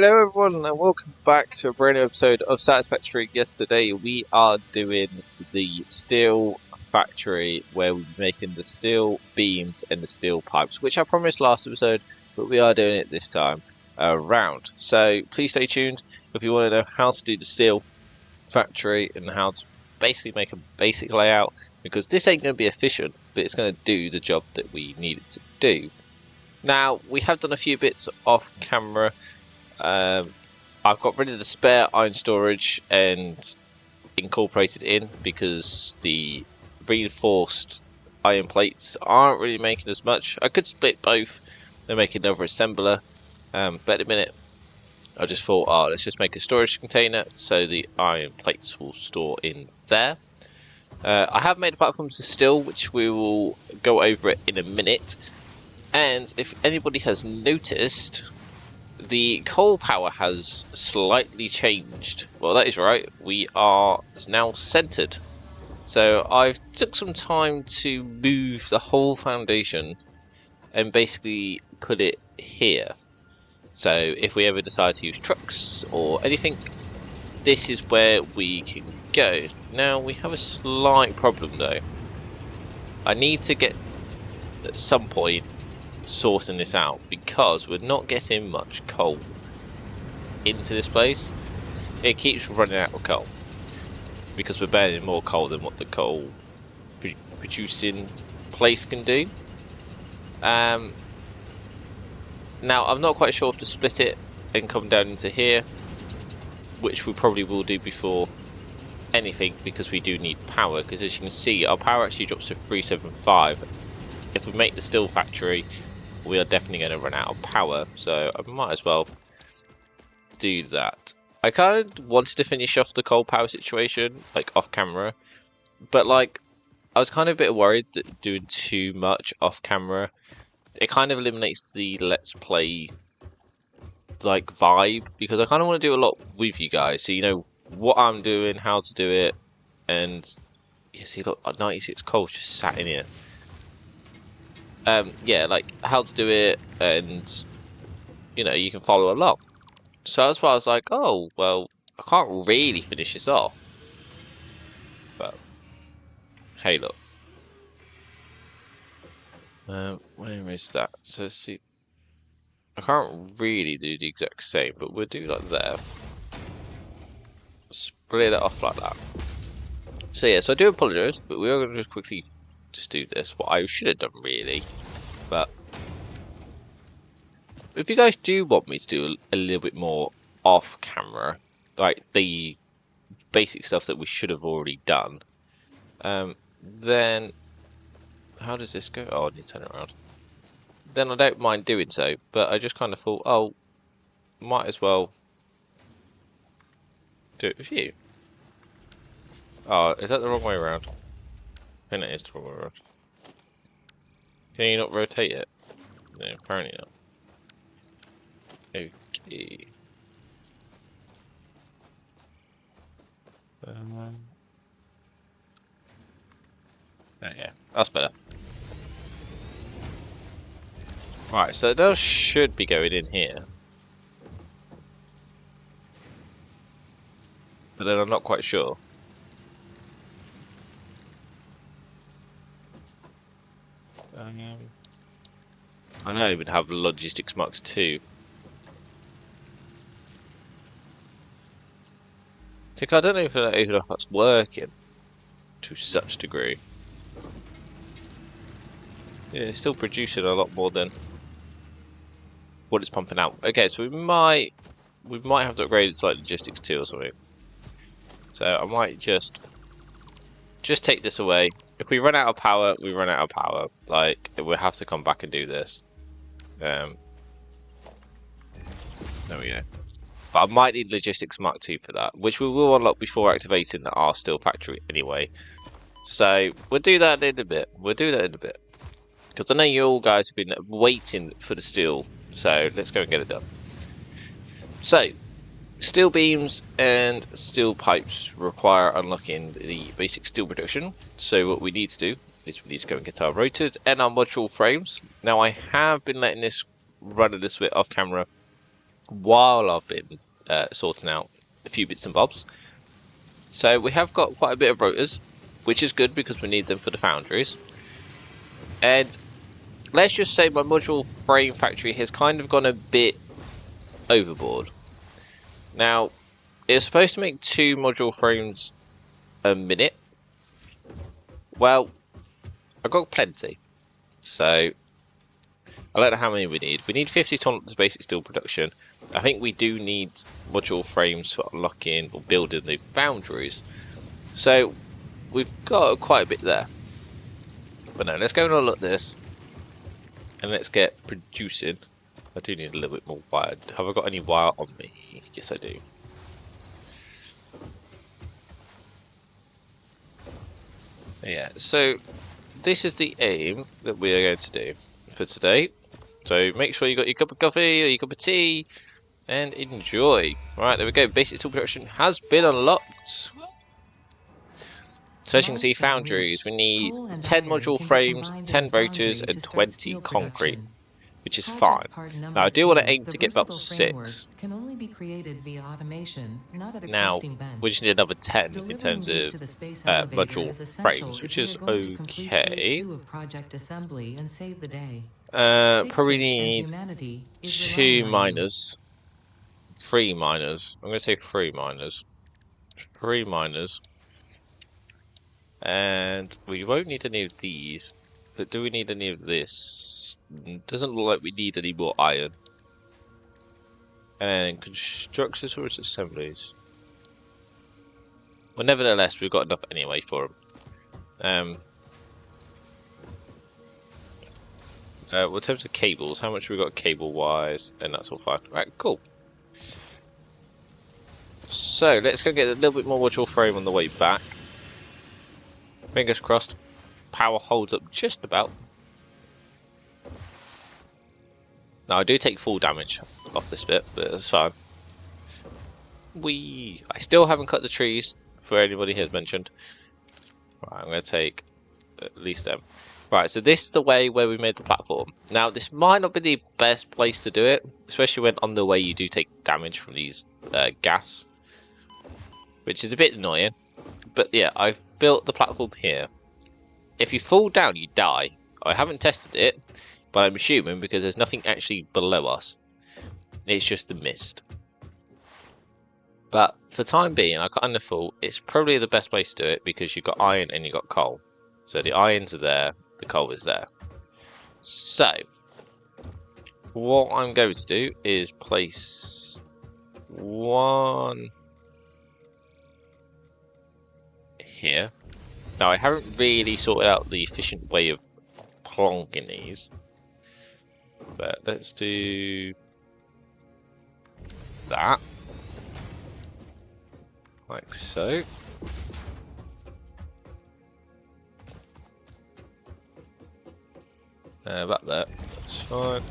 Hello everyone and welcome back to a brand new episode of Satisfactory. Yesterday we are doing the steel factory where we'll be making the steel beams and the steel pipes, which I promised last episode, but we are doing it this time around. So please stay tuned if you want to know how to do the steel factory and how to basically make a basic layout, because this ain't going to be efficient, but it's going to do the job that we need it to do. Now, we have done a few bits off camera. I've got rid of the spare iron storage and incorporated in because the reinforced iron plates aren't really making as much. I could split both and make another assembler, but at the minute I just thought, let's just make a storage container so the iron plates will store in there. I have made platforms of steel, which we will go over it in a minute. And if anybody has noticed, the coal power has slightly changed. Well, that is right. We are now centered. So I've took some time to move the whole foundation and basically put it here. So if we ever decide to use trucks or anything, this is where we can go. Now we have a slight problem though. I need to get at some point sorting this out because we're not getting much coal into this place. It keeps running out of coal because we're burning more coal than what the coal producing place can do. Now I'm not quite sure if to split it and come down into here, which we probably will do before anything, because we do need power, because as you can see our power actually drops to 375. If we make the steel factory, we are definitely going to run out of power, so I might as well do that. I kind of wanted to finish off the coal power situation, like off camera, but like I was kind of a bit worried that doing too much off camera, it kind of eliminates the let's play like vibe, because I kind of want to do a lot with you guys, so you know what I'm doing, how to do it, and you see, look, 96 coal's just sat in here. Yeah, like how to do it, and you know, you can follow along. So that's why I was like, oh well, I can't really finish this off, but hey, look, where is that? So let's see, I can't really do the exact same, but we'll do like there, split it off like that. So yeah, so I do apologise, but we are going to just quickly just do this, what I should have done really. But if you guys do want me to do a little bit more off camera, like the basic stuff that we should have already done, then how does this go? Oh, I need to turn it around. Then I don't mind doing so, but I just kind of thought, oh, might as well do it with you. Oh, is that the wrong way around? I think it is the wrong way around. Can you not rotate it? No, apparently not. Okay. Oh yeah, that's better. Right, so those should be going in here. But then I'm not quite sure. I know I even have logistics marks too. I don't know if that's working to such degree. Yeah, it's still producing a lot more than what it's pumping out. Okay, so we might have to upgrade its like logistics too or something. So I might just take this away. If we run out of power, we run out of power. Like, we'll have to come back and do this. There we go. But I might need Logistics Mark II for that, which we will unlock before activating our steel factory anyway. So we'll do that in a bit. Because I know you all guys have been waiting for the steel. So let's go and get it done. So, steel beams and steel pipes require unlocking the basic steel production. So what we need to do is we need to go and get our rotors and our module frames. Now I have been letting this run a little bit off camera while I've been sorting out a few bits and bobs. So we have got quite a bit of rotors, which is good because we need them for the foundries. And let's just say my module frame factory has kind of gone a bit overboard. Now, it's supposed to make 2 module frames a minute. Well, I've got plenty. So, I don't know how many we need. We need 50 tons of basic steel production. I think we do need module frames for unlocking or building the foundries. So, we've got quite a bit there. But no, let's go and unlock this. And let's get producing. I do need a little bit more wire. Have I got any wire on me? Yes, I do. Yeah, so this is the aim that we are going to do for today. So make sure you got your cup of coffee or your cup of tea and enjoy. Right, there we go. Basic tool production has been unlocked. So as you can see, foundries, we need 10 module frames, 10 rotors and 20 concrete, which is fine. Now I do want to aim to get about 6. Now we just need another 10 in terms of module frames, which is okay. Probably need 2 miners, 3 miners. I'm going to say 3 miners. 3 miners. And we won't need any of these. But do we need any of this? Doesn't look like we need any more iron. And constructors or assemblies. Well, nevertheless, we've got enough anyway for them. Well, in terms of cables, how much have we got cable-wise? And that's all fine. Right, cool. So, let's go get a little bit more module frame on the way back. Fingers crossed. Power holds up just about. Now, I do take full damage off this bit, but that's fine. I still haven't cut the trees, for anybody who has mentioned. Right, I'm going to take at least them. Right, so this is the way where we made the platform. Now, this might not be the best place to do it, especially when on the way you do take damage from these gas, which is a bit annoying. But yeah, I've built the platform here. If you fall down, you die. I haven't tested it, but I'm assuming because there's nothing actually below us. It's just the mist. But for time being, I kind of thought it's probably the best place to do it because you've got iron and you've got coal. So the irons are there, the coal is there. So, what I'm going to do is place 1 here. Now, I haven't really sorted out the efficient way of plonking these. But let's do that. Like so. About there. That's fine.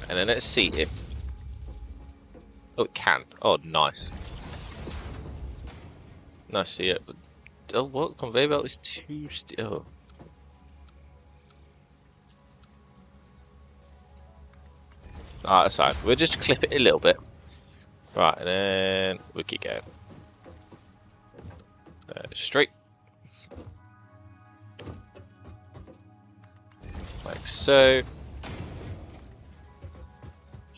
And then let's see it. Oh, it can. Oh, nice. Nice to see it. Oh, what? Conveyor belt is too still. Alright, that's fine. We'll just clip it a little bit. Right, and then we'll keep going. Straight. Like so.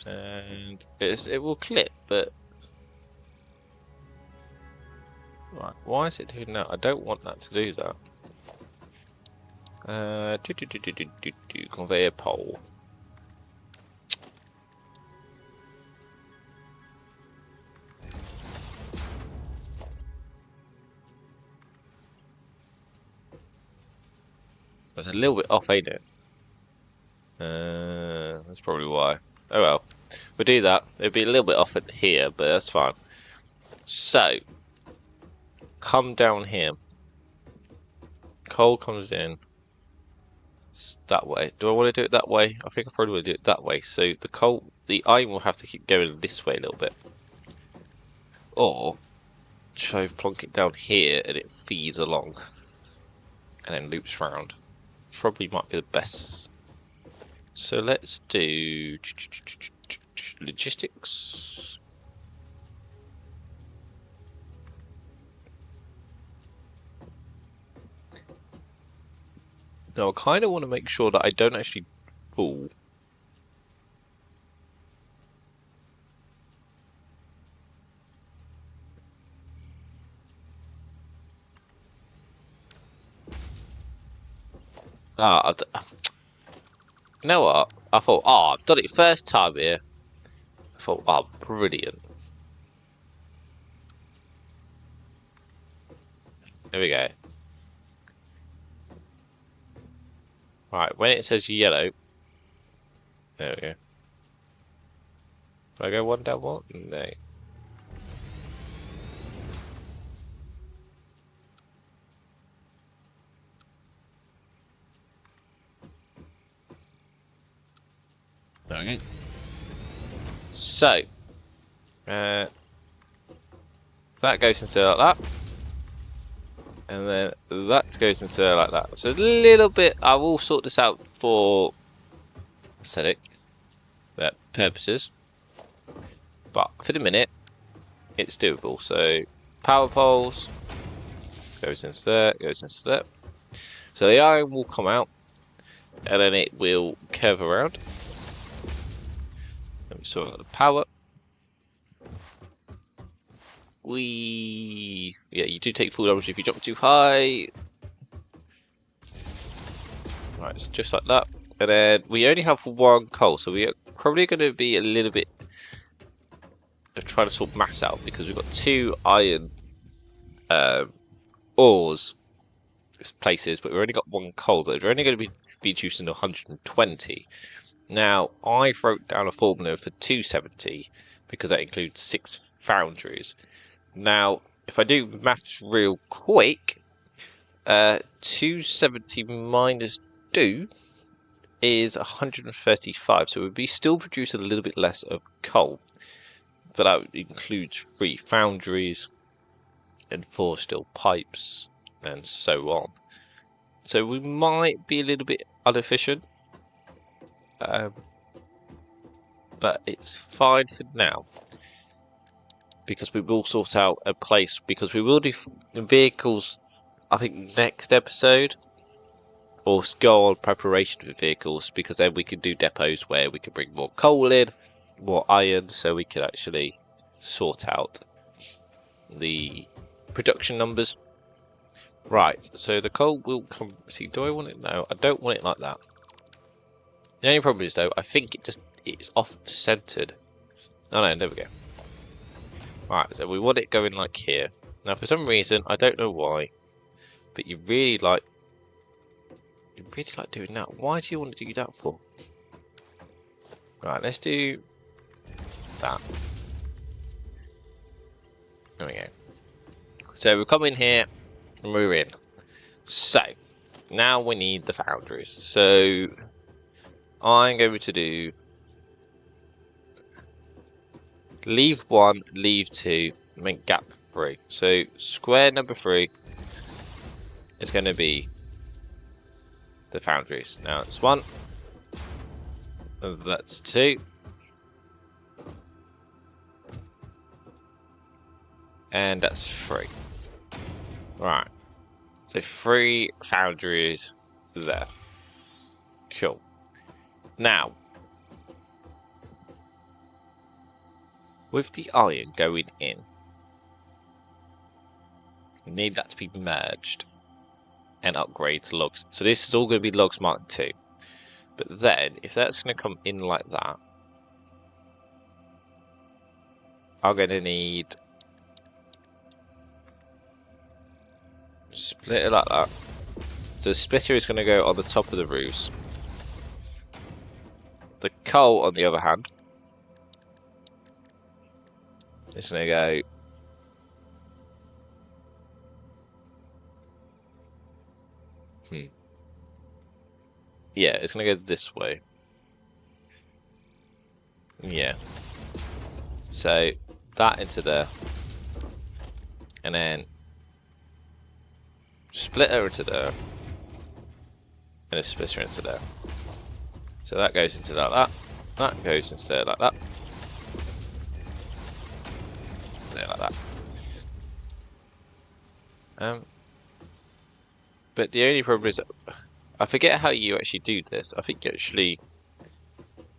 And it will clip, but... Right, why is it doing that? I don't want that to do that. Conveyor pole. It's a little bit off, ain't it? That's probably why. Oh well. We'll do that. It'll be a little bit off at here, but that's fine. So, come down here. Coal comes in. It's that way. Do I want to do it that way? I think I probably want to do it that way. So the iron will have to keep going this way a little bit. Or So plonk it down here and it feeds along. And then loops round. Probably might be the best. So let's do logistics. Now I kind of want to make sure that I don't actually fall. You know what? I thought, I've done it first time here. I thought, brilliant. There we go. Right, when it says yellow, there we go. Do I go one down one? No. Okay. So, that goes into like that, and then that goes into like that. So a little bit. I will sort this out for aesthetic purposes, but for the minute, it's doable. So power poles goes into there, goes into there. So the iron will come out, and then it will curve around. Let me sort out the power. Yeah, you do take full damage if you jump too high. Right, it's just like that. And then we only have one coal, so we are probably going to be a little bit of trying to sort maths out, because we've got 2 iron ores places, but we've only got 1 coal. They're only going to be juicing 120. Now, I wrote down a formula for 270 because that includes 6 foundries. Now, if I do maths real quick, 270 minus 2 is 135, so we'd be still producing a little bit less of coal, but that includes 3 foundries and 4 steel pipes and so on. So we might be a little bit inefficient, but it's fine for now, because we will sort out a place, because we will do vehicles, I think, next episode, or go on preparation for vehicles, because then we can do depots where we can bring more coal in, more iron, so we can actually sort out the production numbers. Right, so the coal will come. See, do I want it? No, I don't want it like that. The only problem is, though, I think it's off-centered. Oh no, there we go. Right, so we want it going like here. Now, for some reason, I don't know why, but you really like doing that. Why do you want to do that for? Right, let's do that. There we go. So we come in here, and we're in. So, now we need the foundries. So, I'm going to do leave 1, leave 2, make gap 3. So, square number 3 is going to be the foundries. Now it's 1, that's 2, and that's 3. Right, so 3 foundries there. Cool. Now, with the iron going in, we need that to be merged and upgrade to logs. So this is all going to be logs mark 2. But then, if that's going to come in like that, I'm going to need split it like that. So the splitter is going to go on the top of the roofs. The coal, on the other hand, is going to go yeah, it's going to go this way. Yeah. So that into there. and then split her into there, and a splitter into there. So that goes into that. That goes into there like that. There like that. But the only problem is, I forget how you actually do this. I think you actually,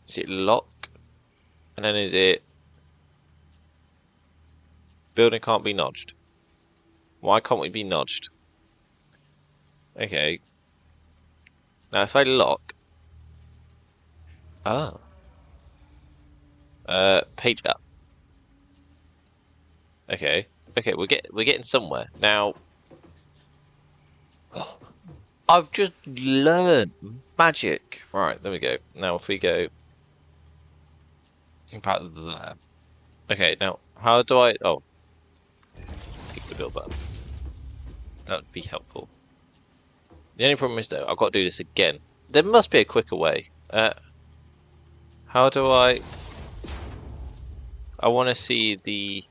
is it lock, and then is it building can't be nudged? Why can't we be nudged? Okay. Now if I lock, page up. Okay, we're getting somewhere now. I've just learned magic. Right, there we go. Now if we go back to there. Okay, now how do I? Oh, click the build button. That would be helpful. The only problem is though, I've got to do this again. There must be a quicker way. How do I? I want to see the.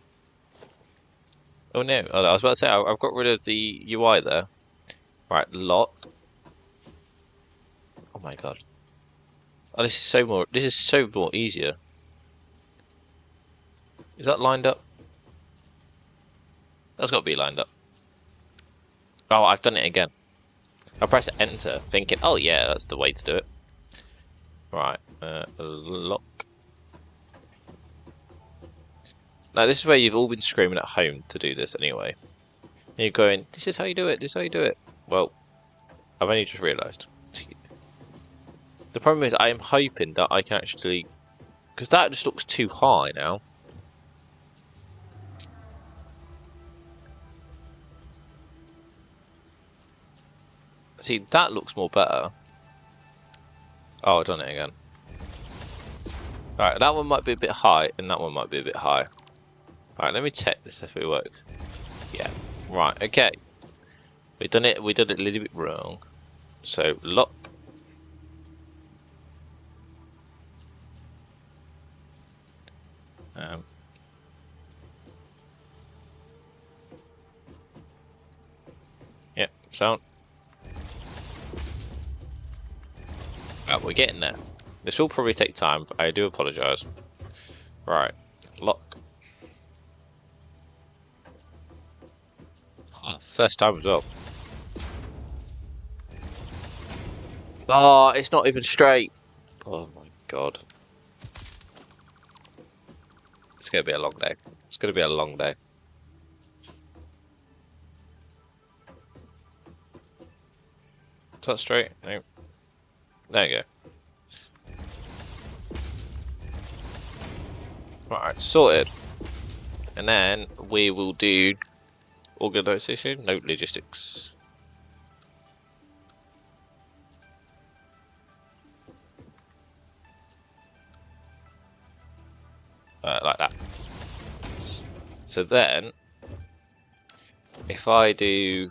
Oh no! Oh, I was about to say I've got rid of the UI there. Right, lock. Oh my god! Oh, this is so more. This is so more easier. Is that lined up? That's got to be lined up. Oh, I've done it again. I press enter, thinking, oh yeah, that's the way to do it. Right, lock. Now this is where you've all been screaming at home to do this anyway. And you're going, this is how you do it, this is how you do it. Well, I've only just realised. The problem is I am hoping that I can actually... Because that just looks too high now. See, that looks more better. Oh, I've done it again. Alright, that one might be a bit high, and that one might be a bit high. Alright, let me check this if it works. Yeah. Right, okay. We did it a little bit wrong. So, lock. Yep, sound. We're getting there. This will probably take time, but I do apologise. Right, lock. Oh, first time as well. Oh, it's not even straight. Oh my god. It's going to be a long day. It's going to be a long day. Is that straight? No. There you go. Right, sorted. And then we will do organisation, no logistics. Like that. So then, if I do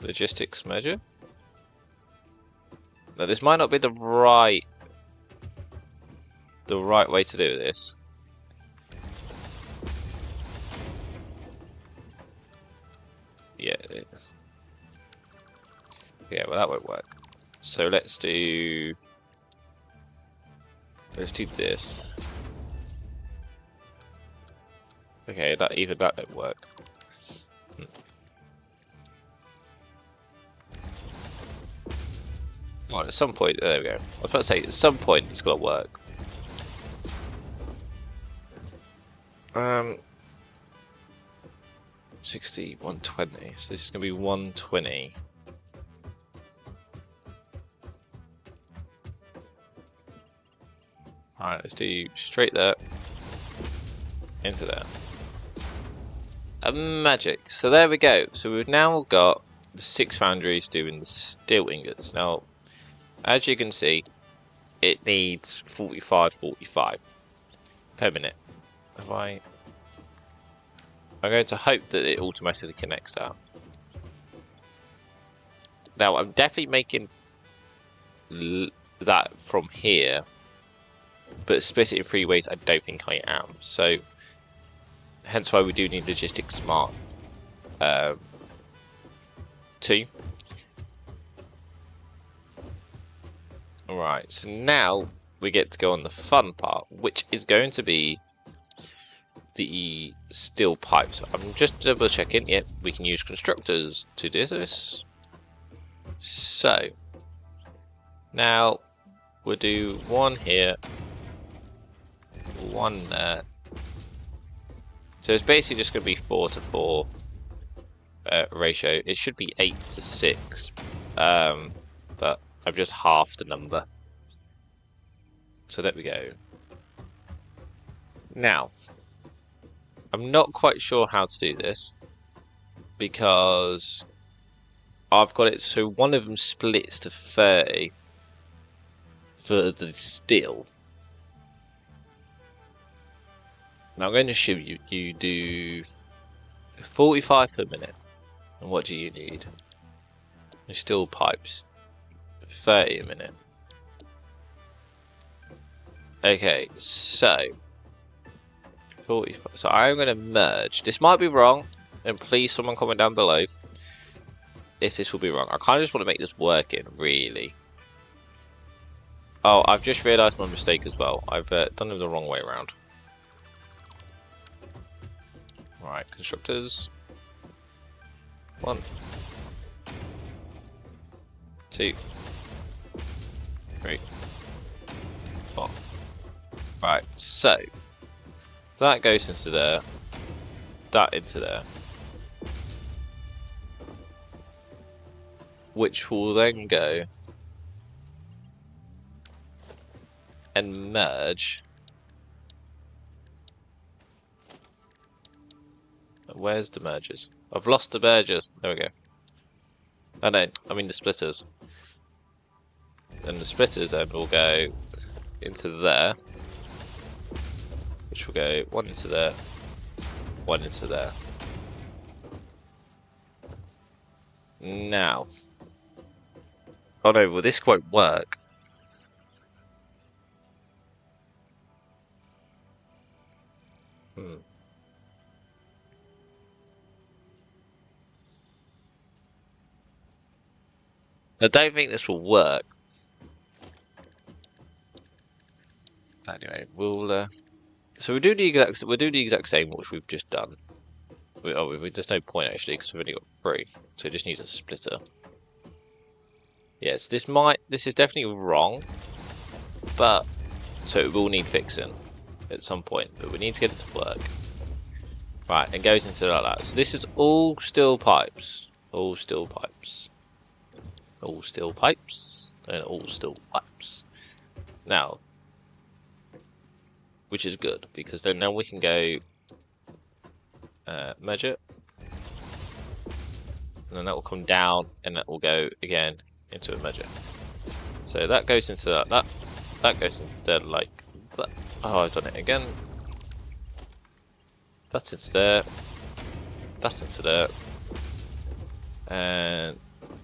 logistics measure, now this might not be the right way to do this. Yeah, it is. Yeah, well that won't work. So let's do this. Okay, that don't work. Well, at some point, there we go. I was about to say, at some point, it's got to work. 60, 120. So this is going to be 120. Alright, let's do straight there. Into there. Magic. So there we go. So we've now got the 6 foundries doing the steel ingots. Now, as you can see, it needs 45 per minute. I'm going to hope that it automatically connects that. Now, I'm definitely making that from here, but split it in 3 ways, I don't think I am. So, hence why we do need Logistics Smart 2. Alright, so now we get to go on the fun part, which is going to be the steel pipes. I'm just double checking. Yep, we can use constructors to do this. So now we'll do one here, one there. So it's basically just going to be 4:4 ratio. It should be 8:6, but I've just halved the number. So there we go. Now, I'm not quite sure how to do this because I've got it so one of them splits to 30 for the steel. Now I'm going to show you, you do 45 per minute. And what do you need? Your steel pipes, 30 a minute. Okay, so 45. So I'm going to merge. This might be wrong, and please someone comment down below if this will be wrong. I kind of just want to make this working, really. Oh, I've just realised my mistake as well. I've done it the wrong way around. Right, constructors. 1, 2, 3, 4. Right, so that goes into there, that into there, which will then go and merge. Where's the mergers? I've lost the mergers. There we go. Oh no, I mean the splitters. And the splitters then will go into there, which will go one into there, one into there. Now, oh no, well this won't work. I don't think this will work. Anyway, we'll so we'll do the exact same which we've just done. There's no point actually because we've only got 3, so it just needs a splitter. Yes, this is definitely wrong, but so it will need fixing at some point. But we need to get it to work. Right, it goes into like that. So this is all steel pipes, all steel pipes. All steel pipes and all steel pipes. Now, which is good because then now we can go measure, and then that will come down and that will go again into a measure. So that goes into that goes into there like that. Oh, I've done it again. That's into there. That's into there. And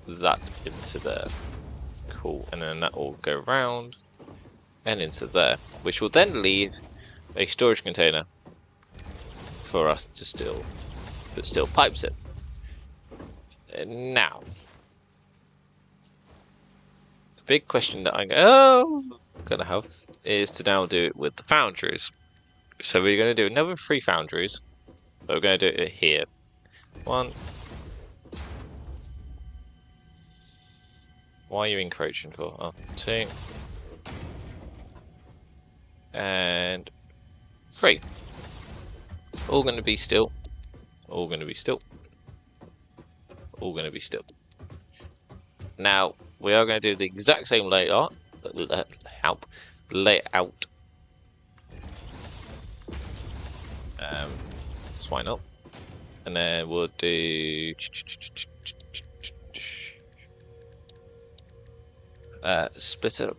that into there. Cool. And then that will go round and into there, which will then leave a storage container for us to still put steel pipes in. And now, the big question that I'm gonna have is to now do it with the foundries. So we're going to do another 3 foundries, but we're going to do it here. 1. Why are you encroaching for? Oh, 2. And 3. All going to be still. All going to be still. All going to be still. Now, we are going to do the exact same layout. So why not? And then we'll do splitter,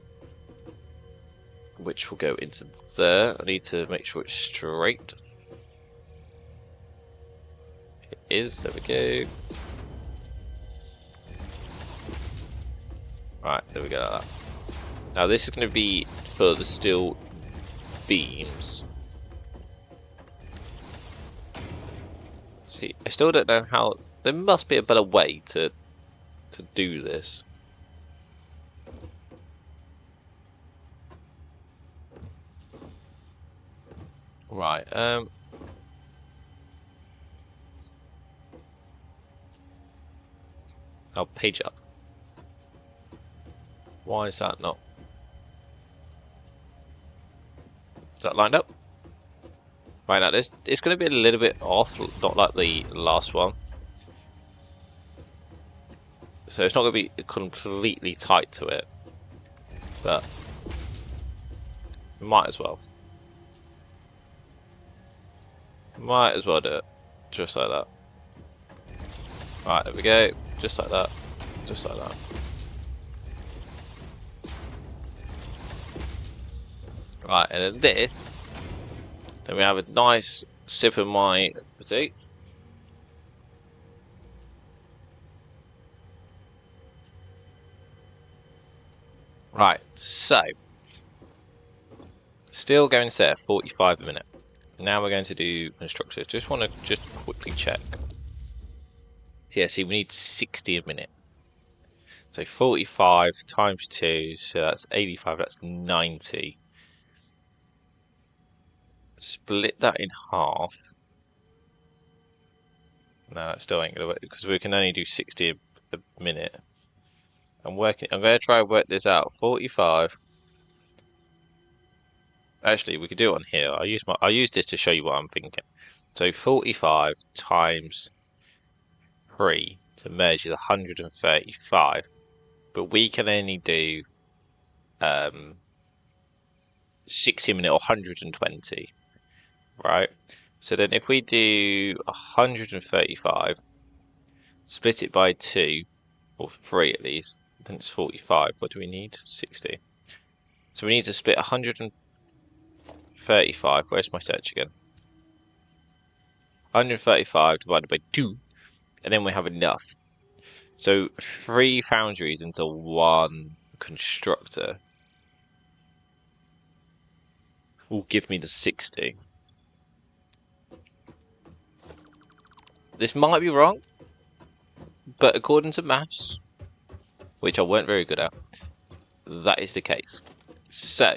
which will go into there. I need to make sure it's straight. It is. There we go. Right, there we go. Like that. Now this is going to be for the steel beams. See, I still don't know how. There must be a better way to do this. Right. I'll page up. Why is that not? Is that lined up? Right now, it's going to be a little bit off, not like the last one. So it's not going to be completely tight to it, but might as well. Might as well do it, just like that. Right, there we go, just like that, just like that. Right, and then this, then we have a nice sip of my tea. Right, so still going to there, 45 a minute. Now we're going to do constructors. Just want to quickly check. Yeah, see, we need 60 a minute. So 45 times 2, so that's 85, that's 90. Split that in half. No, that still ain't going to work because we can only do 60 a minute. I'm going to try and work this out. 45. Actually, we could do it on here. I'll use this to show you what I'm thinking. So 45 times 3 to merge is 135, but we can only do 60 a minute or 120, right? So then if we do 135, split it by 2 or 3 at least, then it's 45. What do we need? 60. So we need to split 135. Where's my search again? 135 divided by 2, and then we have enough. So 3 foundries into 1 constructor will give me the 60. This might be wrong, but according to maths, which I weren't very good at, that is the case. So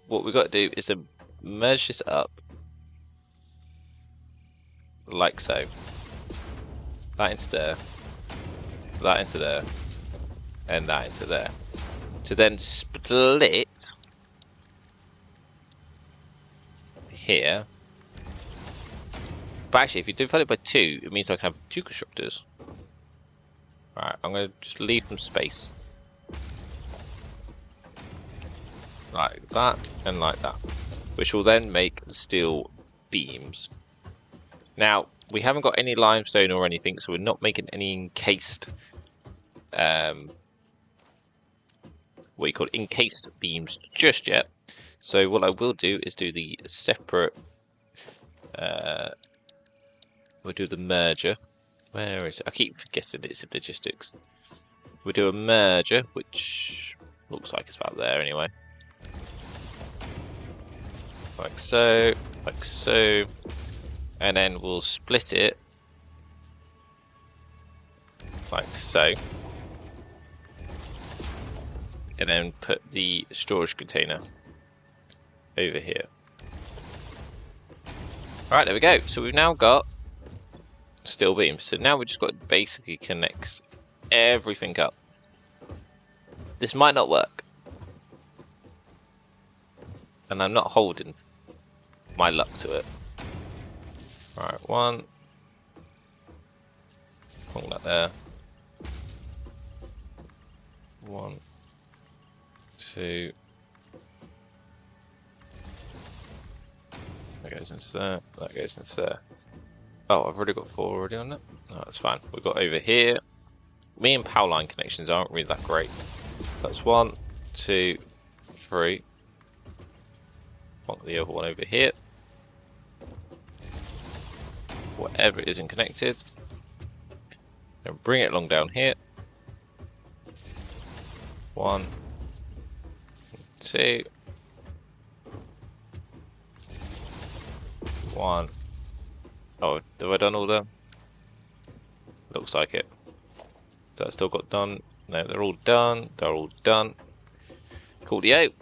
what we've got to do is to merge this up like so. That into there, that into there, and that into there. To then split here. But actually, if you divide it by 2, it means I can have 2 constructors. Right, I'm going to just leave some space. Like that and like that. Which will then make the steel beams. Now, we haven't got any limestone or anything, so we're not making any encased, what you call encased beams just yet. So what I will do is do the separate, we'll do the merger. Where is it? I keep forgetting it's in logistics. We'll do a merger, which looks like it's about there anyway. Like so, like so. And then we'll split it like so, and then put the storage container over here. Alright, there we go. So we've now got steel beams. So now we've just got to basically connect everything up. This might not work, and I'm not holding my luck to it. Alright, 1. Put that there. 1, 2. That goes into there. That goes into there. Oh, I've already got 4 already on it. No, that's fine. We've got over here. Me and power line connections aren't really that great. That's 1, 2, 3. Want the other one over here. Whatever isn't connected, and bring it along down here. 1, 2, 1, Oh, have I done all them? Looks like it. So that still got done. No, they're all done. They're all done. Coolio.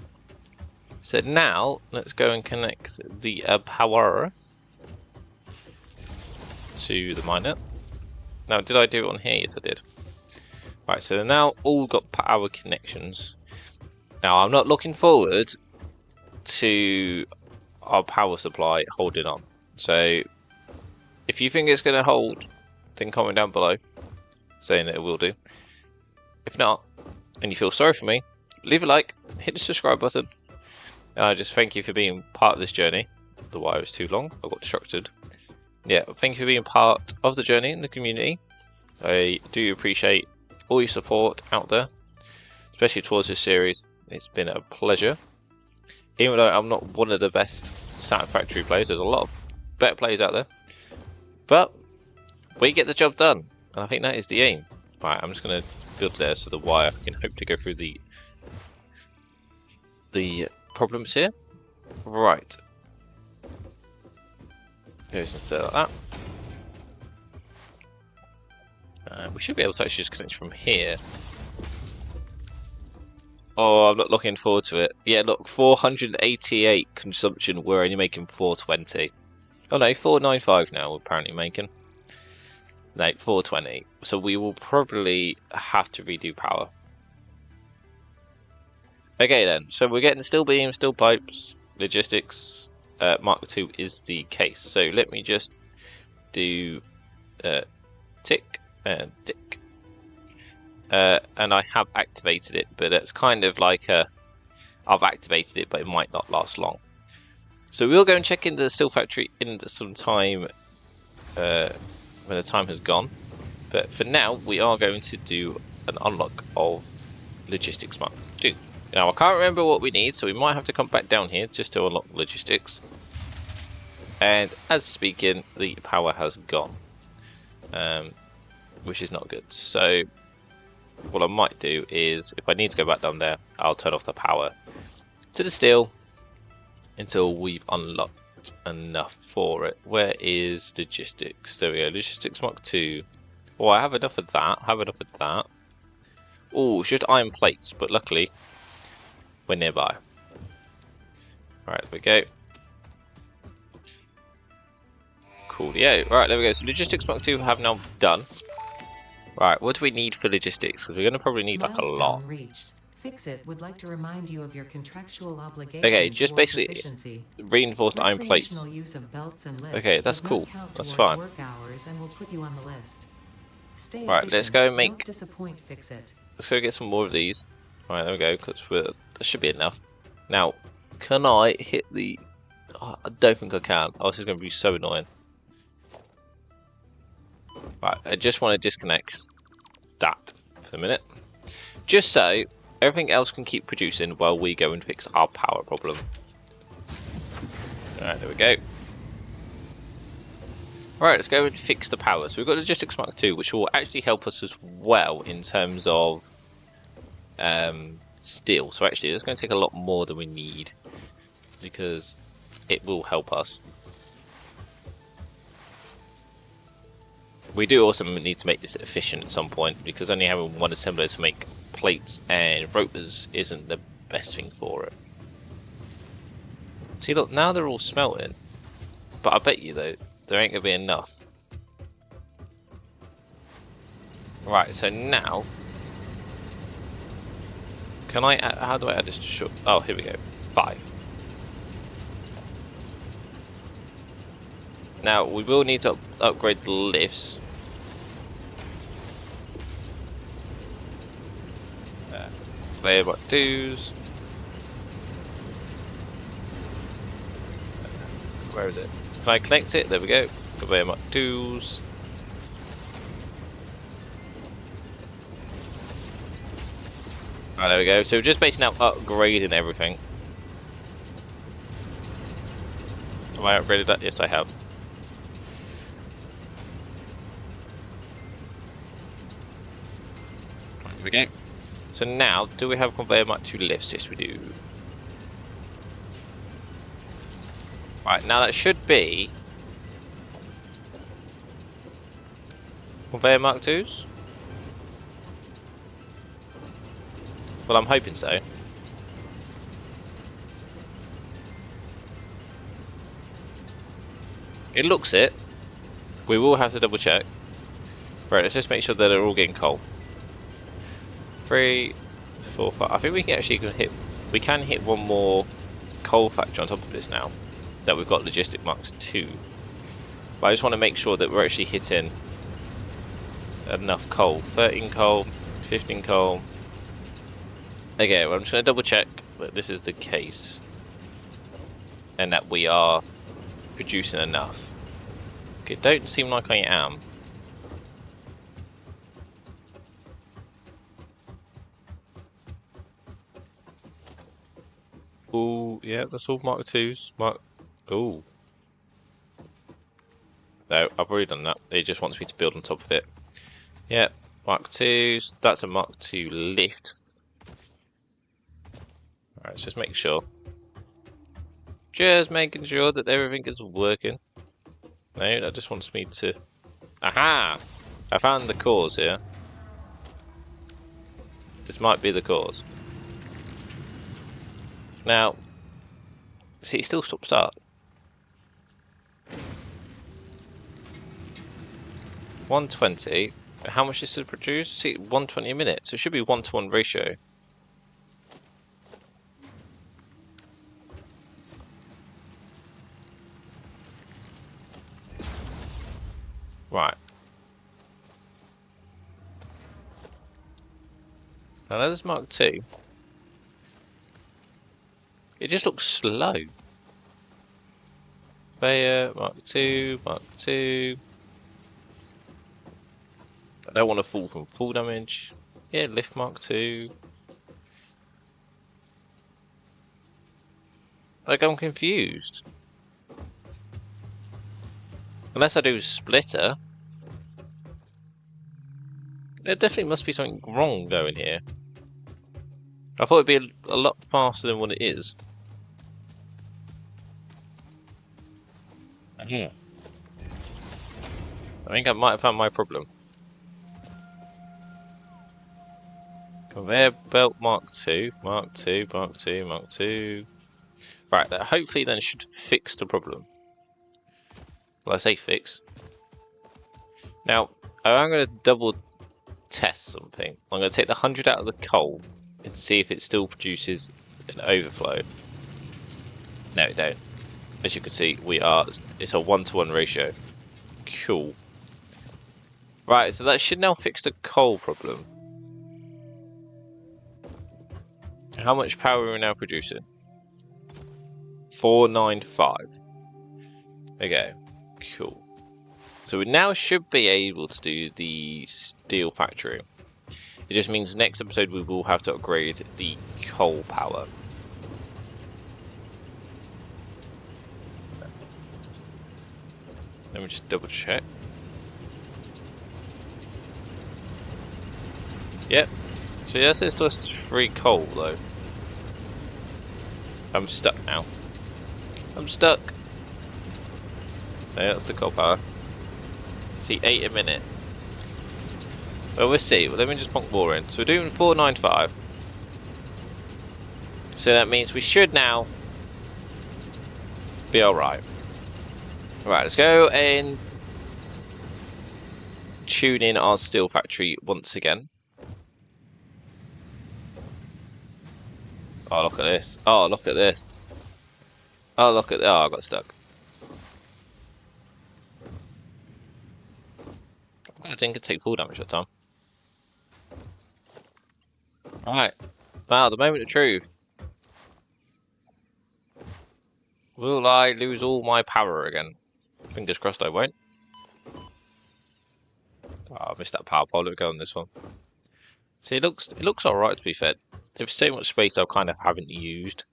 So now let's go and connect the power to the miner. Now, did I do it on here? Yes, I did. Right, so they're now all got power connections. Now, I'm not looking forward to our power supply holding on. So, if you think it's going to hold, then comment down below saying that it will do. If not, and you feel sorry for me, leave a like, hit the subscribe button. And I just thank you for being part of this journey. The wire is too long, I got distracted. Yeah, thank you for being part of the journey in the community. I do appreciate all your support out there, especially towards this series. It's been a pleasure. Even though I'm not one of the best Satisfactory players, there's a lot of better players out there. But we get the job done, and I think that is the aim. Right, I'm just going to build there so the wire can hope to go through the problems here. Right. Goes instead like that. We should be able to actually just connect from here. Oh, I'm not looking forward to it. Yeah, look, 488 consumption. We're only making 420. Oh no, 495 now. We're apparently making. No, 420. So we will probably have to redo power. Okay then. So we're getting steel beams, steel pipes, logistics. Mark II is the case. So let me just do tick and tick. And I have activated it, but it's kind of like I've activated it, but it might not last long. So we'll go and check into the steel factory in some time when the time has gone. But for now, we are going to do an unlock of logistics Mark II. Now I can't remember what we need, so we might have to come back down here just to unlock logistics. And as speaking, the power has gone, which is not good. So what I might do is, if I need to go back down there, I'll turn off the power to the steel until we've unlocked enough for it. Where is logistics? There we go. Logistics Mark II. Oh, I have enough of that. Oh, it's just iron plates, but luckily we're nearby. Right, there we go. Cool. Yeah. Right, there we go. So logistics Mark II have now done. Right, what do we need for logistics? Because we're going to probably need like a lot. Reached. Fix-It would like to remind you of your contractual obligation. Okay, just basically reinforced iron plates. Use of belts and lifts okay, that's cool. That's fine. Work hours and we'll put you on the list. Stay right, let's go and make. Don't disappoint, Fix-It. Let's go get some more of these. All right, there we go. Because that should be enough. Now, can I hit the? Oh, I don't think I can. Oh, this is going to be so annoying. Right, I just want to disconnect that for a minute, just so everything else can keep producing while we go and fix our power problem. Alright, there we go. Alright, let's go and fix the power. So we've got Logistics Mark II, which will actually help us as well in terms of steel. So actually, it's going to take a lot more than we need, because it will help us. We do also need to make this efficient at some point, because only having one assembler to make plates and rotors isn't the best thing for it. See, look, now they're all smelting, but I bet you though there ain't gonna be enough. Right, so now can I add, how do I add this to short? Oh, here we go, 5. Now we will need to upgrade the lifts. There, what do's? Where is it? Can I connect it? There we go. Conveyor mark do's. Right, there we go. So we're just basically now upgrading everything. Have I upgraded that? Yes, I have. Right, here we go. So now, do we have conveyor mark 2 lifts? Yes, we do. Right, now that should be Conveyor Mark 2s? Well, I'm hoping so. It looks it. We will have to double check. Right, let's just make sure that they're all getting coal. 3, 4, 5. I think we can actually hit. We can hit one more coal factory on top of this now that we've got logistic marks 2. But I just want to make sure that we're actually hitting enough coal. 13 coal, 15 coal. Okay, well, I'm just going to double check that this is the case and that we are producing enough. Okay, don't seem like I am. Oh, yeah, that's all Mark 2s. Oh. No, I've already done that. It just wants me to build on top of it. Yeah, Mark 2s. That's a Mark 2 lift. Alright, let's just make sure. Just making sure that everything is working. No, that just wants me to... Aha! I found the cause here. This might be the cause. Now, see, it still stopped start. 120. How much does it produce? See, 120 a minute. So it should be 1-to-1 ratio. Right. Now there's Mark 2. It just looks slow. Mark 2, Mark 2. I don't want to fall from full damage. Yeah, lift Mark 2. Like, I'm confused. Unless I do splitter. There definitely must be something wrong going here. I thought it'd be a lot faster than what it is. I think I might have found my problem. Conveyor belt Mark 2, Mark 2, Mark 2, Mark 2. Right, that hopefully then should fix the problem. Well, I say fix. Now, I'm going to double test something. I'm going to take the 100 out of the coal and see if it still produces an overflow. No, it don't. As you can see, it's a 1-to-1 ratio. Cool. Right, so that should now fix the coal problem. How much power are we now producing? 495. Okay, cool. So we now should be able to do the steel factory. It just means next episode we will have to upgrade the coal power. Let me just double check. Yep. So yes, it's just 3 coal though. I'm stuck now. I'm stuck. Yeah, that's the coal power. See, 8 a minute. Well, we'll see. Well, let me just plonk more in. So we're doing 495. So that means we should now be alright. Right, let's go and tune in our steel factory once again. Oh, look at this. Oh, look at this. Oh, look at... Oh, I got stuck. I didn't take full damage that time. Right. Wow, the moment of truth. Will I lose all my power again? Fingers crossed I won't. Oh, I missed that power pole. Let me go on this one. See, it looks alright to be fair. There's so much space I kind of haven't used.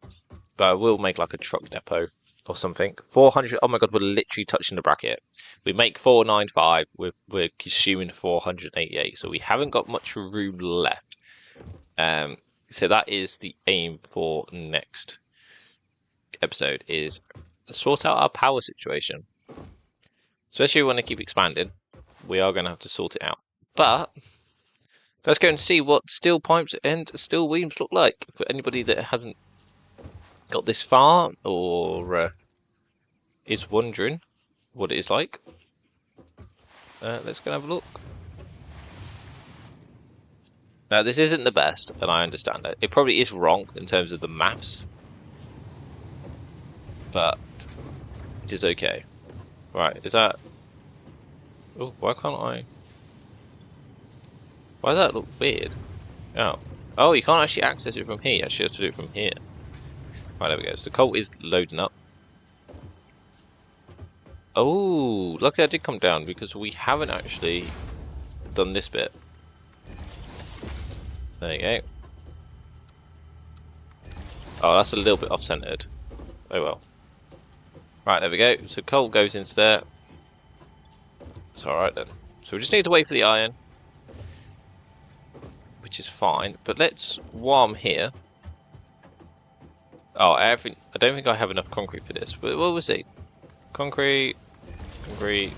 But I will make like a truck depot or something. 400. Oh my god, we're literally touching the bracket. We make 495. We're consuming 488. So we haven't got much room left. So that is the aim for next episode, is sort out our power situation. Especially when we want to keep expanding. we are going to have to sort it out. But let's go and see what steel pipes and steel beams look like for anybody that hasn't got this far or is wondering what it is like. Let's go and have a look. Now, this isn't the best, and I understand it. It probably is wrong in terms of the maths, but it is okay. Right, is that... Oh, why can't I... Why does that look weird? Oh. Oh, you can't actually access it from here. You actually have to do it from here. Right, there we go. So the coal is loading up. Oh, luckily I did come down because we haven't actually done this bit. There you go. Oh, that's a little bit off-centered. Oh well. Right, there we go. So coal goes into there. It's alright then. So we just need to wait for the iron, which is fine. But let's, while I'm here... Oh, I don't think I have enough concrete for this. But we'll see. Concrete. Right,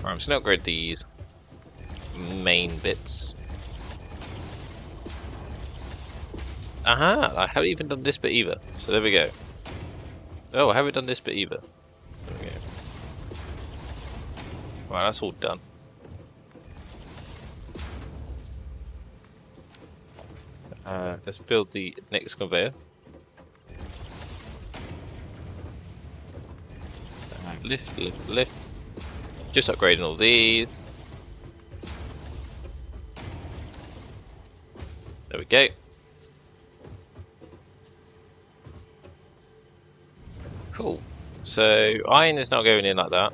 I'm just going to upgrade these main bits. Aha! I haven't even done this bit either. So there we go. Oh, I haven't done this bit either. There we go. Right, that's all done. Let's build the next conveyor. Lift, lift, lift. Just upgrading all these. There we go. Cool. So iron is now going in like that.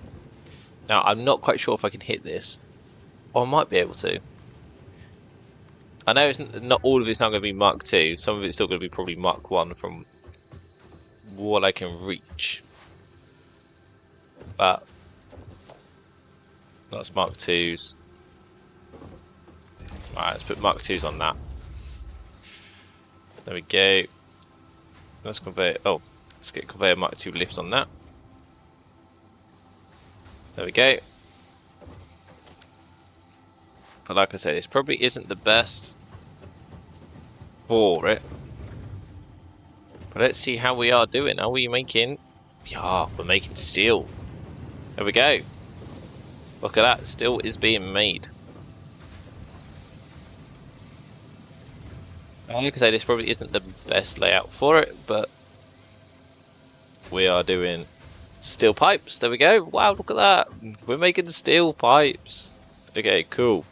Now I'm not quite sure if I can hit this. Or I might be able to. I know it's not all of it's not going to be Mark 2. Some of it's still going to be probably Mark 1 from what I can reach. But that's Mark 2s. Alright, let's put Mark 2s on that. There we go. Let's convey. Oh, let's get conveyor Mark 2 lift on that. There we go. But like I said, this probably isn't the best for it. But let's see how we are doing. Are we making... Yeah, we're making steel. There we go. Look at that. Steel is being made. Like I say, this probably isn't the best layout for it, but we are doing steel pipes. There we go. Wow, look at that. We're making steel pipes. Okay, cool.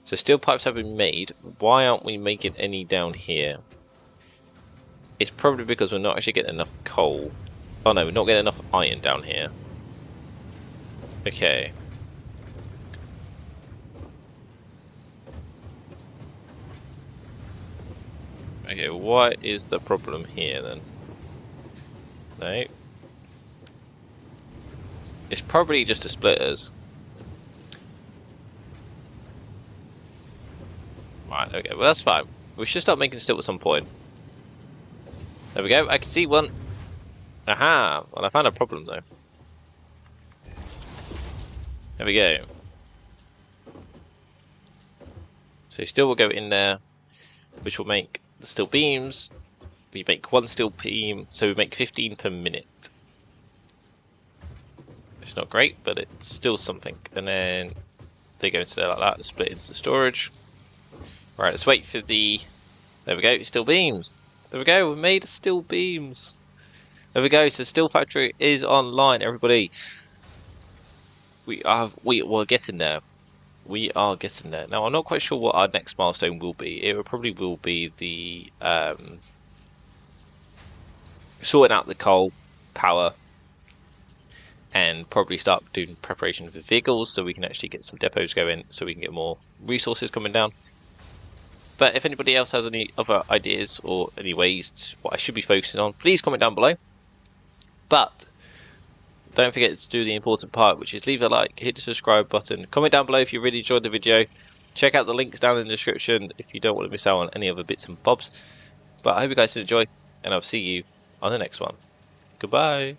So steel pipes have been made. Why aren't we making any down here? It's probably because we're not actually getting enough coal. Oh no, we're not getting enough iron down here. Okay. Okay, what is the problem here then? No. It's probably just the splitters. Right, okay, well that's fine. We should start making steel at some point. There we go, I can see one. Aha! Well, I found a problem though. There we go. So steel will go in there, which will make the steel beams. We make one steel beam, so we make 15 per minute. It's not great, but it's still something. And then they go into there like that, split into storage. Right, let's wait for the... There we go, steel beams. There we go, we made steel beams. There we go, so Steel Factory is online, everybody. We're getting there. We are getting there. Now, I'm not quite sure what our next milestone will be. It probably will be the sorting out the coal, power, and probably start doing preparation for vehicles so we can actually get some depots going so we can get more resources coming down. But if anybody else has any other ideas or any ways what I should be focusing on, please comment down below. But don't forget to do the important part, which is leave a like, hit the subscribe button, comment down below if you really enjoyed the video. Check out the links down in the description if you don't want to miss out on any other bits and bobs. But I hope you guys enjoy, and I'll see you on the next one. Goodbye.